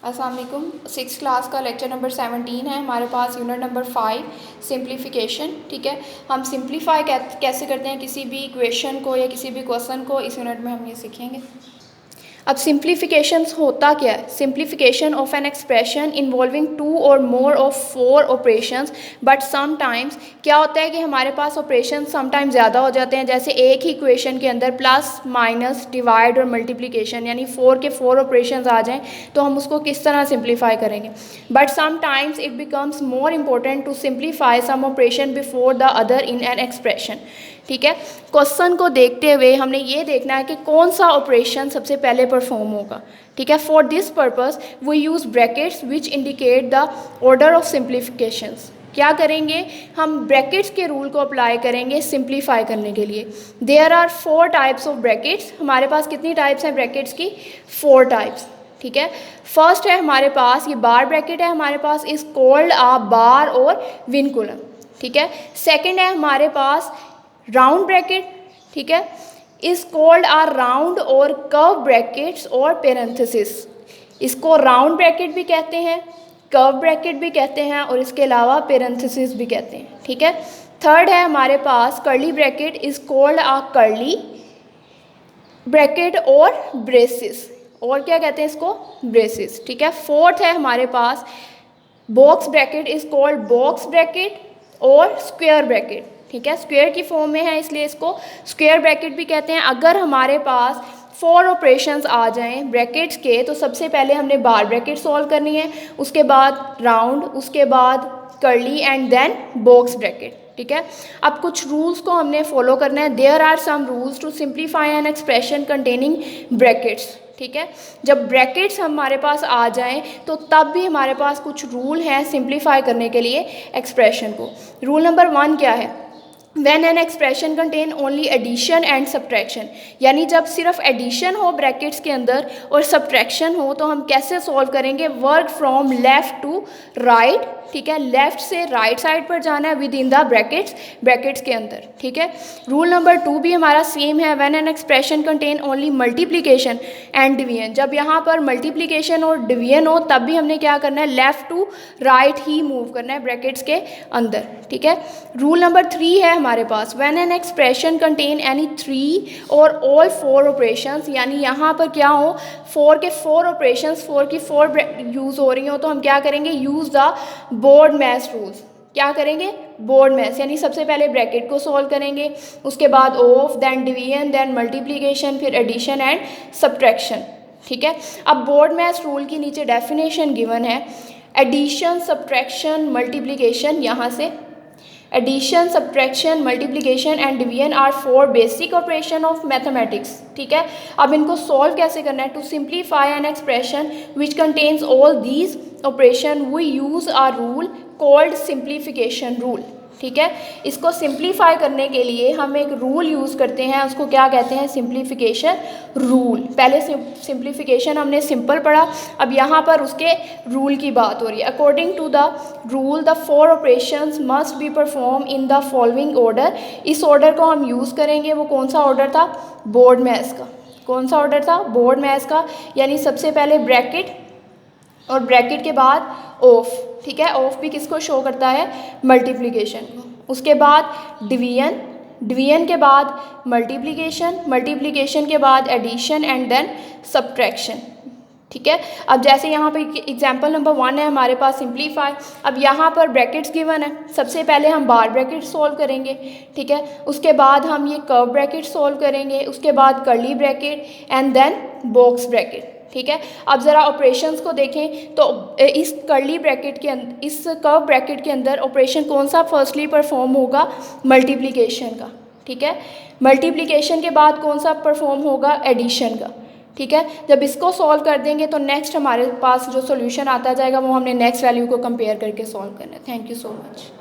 अस्सलाम वालेकुम। 6th class का लेक्चर नंबर 17 है हमारे पास, यूनिट नंबर 5 सिंप्लीफिकेशन। ठीक है, हम सिंप्लीफाई कैसे करते हैं किसी भी इक्वेशन को या किसी भी क्वेश्चन को, इस यूनिट में हम ये सीखेंगे। अब सिंप्लीफिकेशन होता क्या है? Simplification of an expression involving 2 और more of 4 operations, but sometimes क्या होता है कि हमारे पास ऑपरेशन समटाइम्स ज़्यादा हो जाते हैं। जैसे एक ही इक्वेशन के अंदर प्लस माइनस डिवाइड और मल्टीप्लिकेशन यानी 4 के 4 ऑपरेशंस आ जाएं तो हम उसको किस तरह सिंप्लीफाई करेंगे। But sometimes it becomes more important to simplify some operation before the other in an expression. ठीक है, क्वेश्चन को देखते हुए हमने ये देखना है कि कौन सा ऑपरेशन सबसे पहले परफॉर्म होगा। ठीक है, for this purpose we use brackets which indicate the order of simplifications. क्या करेंगे हम? ब्रैकेट्स के रूल को अप्लाई करेंगे सिंप्लीफाई करने के लिए। There are 4 types of brackets. हमारे पास कितनी टाइप्स हैं ब्रैकेट्स की? 4 टाइप्स। ठीक है, फर्स्ट है हमारे पास ये बार ब्रैकेट है हमारे पास, इज कॉल्ड आ बार और विनकुलम। ठीक है, सेकेंड है हमारे पास राउंड ब्रैकेट। ठीक है, इज कॉल्ड आर राउंड और कर्व ब्रैकेट्स और पेरेंथेसिस। इसको राउंड ब्रैकेट भी कहते हैं, कर्व ब्रैकेट भी कहते हैं और इसके अलावा पेरेंथेसिस भी कहते हैं। ठीक है, थर्ड है हमारे पास curly bracket, is called a curly bracket और ब्रेसिस, और क्या कहते हैं इसको? ब्रेसिस। ठीक है, फोर्थ है हमारे पास box bracket, is called box bracket और स्क्वायर ब्रैकेट। ठीक है, स्क्वायर की फॉर्म में है इसलिए इसको स्क्वायर ब्रैकेट भी कहते हैं। अगर हमारे पास 4 ऑपरेशंस आ जाएं ब्रैकेट्स के तो सबसे पहले हमने बार ब्रैकेट सॉल्व करनी है, उसके बाद राउंड, उसके बाद curly and then box bracket. ठीक है, अब कुछ रूल्स को हमने फॉलो करना है। There are some rules to simplify an expression containing brackets. ठीक है, जब ब्रैकेट्स हमारे पास आ जाएं तो तब भी हमारे पास कुछ रूल हैं सिंप्लीफाई करने के लिए एक्सप्रेशन को। रूल नंबर 1 क्या है? When an expression contain only addition and subtraction, यानी जब सिर्फ एडिशन हो ब्रैकेट्स के अंदर और सब्ट्रैक्शन हो तो हम कैसे सॉल्व करेंगे? Work from left to right. ठीक है, लेफ़्ट से राइट साइड पर जाना है विद इन द ब्रैकेट्स के अंदर। ठीक है, रूल नंबर 2 भी हमारा सेम है। When an expression contain only multiplication and division, जब यहाँ पर मल्टीप्लिकेशन और डिवीजन हो तब भी हमने क्या करना है? लेफ़्ट टू राइट ही मूव करना है ब्रैकेट्स के अंदर। ठीक है, रूल नंबर 3 है हमारे पास, when an expression contain any 3 और ऑल 4 ऑपरेशंस, यानी यहाँ पर क्या हो? 4 के 4 ऑपरेशंस, 4 की 4 यूज़ हो रही हो तो हम क्या करेंगे? Use the board match rules. क्या करेंगे? बोर्ड मैच, यानी सबसे पहले ब्रैकेट को सॉल्व करेंगे, उसके बाद of, then division, then multiplication, फिर एडिशन एंड सब्ट्रैक्शन। ठीक है, अब बोर्ड मैच रूल की नीचे डेफिनेशन गिवन है। एडिशन, सब्ट्रैक्शन, मल्टीप्लिकेशन, यहाँ से addition, subtraction, multiplication and division are 4 basic operation of mathematics. ठीक है, अब इनको सॉल्व कैसे करना है? To simplify an expression which contains all these operation we use a rule called simplification rule. ठीक है, इसको सिंप्लीफाई करने के लिए हम एक रूल यूज़ करते हैं, उसको क्या कहते हैं? Simplification rule. पहले सिंप्लीफिकेशन हमने सिंपल पढ़ा, अब यहाँ पर उसके रूल की बात हो रही है। According to the rule the 4 operations must be performed in the following order. इस ऑर्डर को हम यूज़ करेंगे। वो कौन सा ऑर्डर था? बोर्ड मैच का। कौन सा ऑर्डर था? बोर्ड मैच का, यानी सबसे पहले ब्रैकेट और ब्रैकेट के बाद ऑफ। ठीक है, ऑफ भी किसको शो करता है? मल्टीप्लिकेशन को। उसके बाद डिवीजन, डिवीजन के बाद मल्टीप्लिकेशन, मल्टीप्लिकेशन के बाद एडिशन एंड देन सब्ट्रैक्शन। ठीक है, अब जैसे यहाँ पे एग्जांपल नंबर 1 है हमारे पास सिंप्लीफाई। अब यहाँ पर ब्रैकेट्स गिवन है, सबसे पहले हम बार ब्रैकेट सॉल्व करेंगे। ठीक है, उसके बाद हम ये कर्व ब्रैकेट सॉल्व करेंगे, उसके बाद curly bracket and then box bracket. ठीक है, अब ज़रा ऑपरेशंस को देखें तो इस कर्ली ब्रैकेट के अंदर, इस कर्व ब्रैकेट के अंदर ऑपरेशन कौन सा फर्स्टली परफॉर्म होगा? मल्टीप्लिकेशन का। ठीक है, मल्टीप्लिकेशन के बाद कौन सा परफॉर्म होगा? एडिशन का। ठीक है, जब इसको सॉल्व कर देंगे तो नेक्स्ट हमारे पास जो सोल्यूशन आता जाएगा वो हमने नेक्स्ट वैल्यू को कंपेयर करके सॉल्व करना है। Thank you so much.